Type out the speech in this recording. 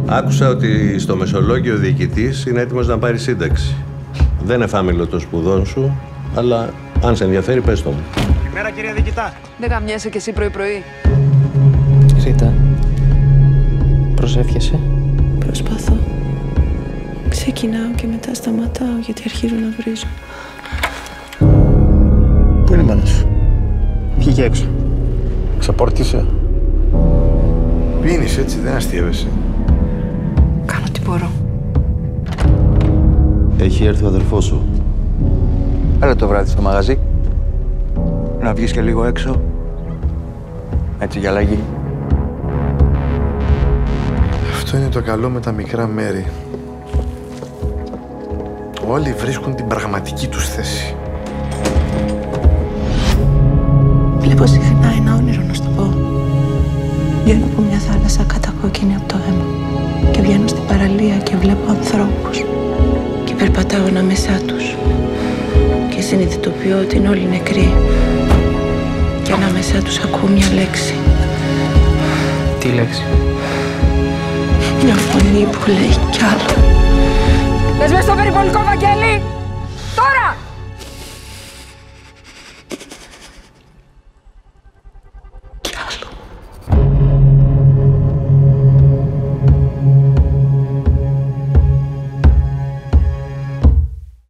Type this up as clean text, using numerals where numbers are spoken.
Άκουσα ότι στο Μεσολόγγιο ο διοικητής είναι έτοιμος να πάρει σύνταξη. Δεν είναι φάμιλο των σπουδών σου, αλλά αν σε ενδιαφέρει, πες το μου. Καλημέρα, κυρία Διοικητά. Δεν γαμιέσαι κι εσύ πρωί-πρωί. Ρίτα, προσεύχεσαι. Προσπαθώ. Ξεκινάω και μετά σταματάω γιατί αρχίζουν να βρίζουν. Πού είναι η μάνα σου? Βγήκε έξω. Ξαπόρτισε. Πίνεις έτσι, δεν αστείευεσαι. Κάνω τι μπορώ. Έχει έρθει ο αδερφός σου. Έλα το βράδυ στο μαγαζί. Να βγεις και λίγο έξω. Έτσι για αλλαγή. Αυτό είναι το καλό με τα μικρά μέρη. Όλοι βρίσκουν την πραγματική τους θέση. Βλέπω συχνά ένα όνειρο, να σου το πω. Βγαίνω από μια θάλασσα κατακόκκινη από το αίμα και βγαίνω στην παραλία και βλέπω ανθρώπους και περπατάω ανάμεσά τους και συνειδητοποιώ ότι είναι όλοι νεκροί και ανάμεσά τους ακούω μια λέξη. Τι λέξη? Μια φωνή που λέει κι άλλο. Πες μες στο περιπολικό, Βαγγέλη!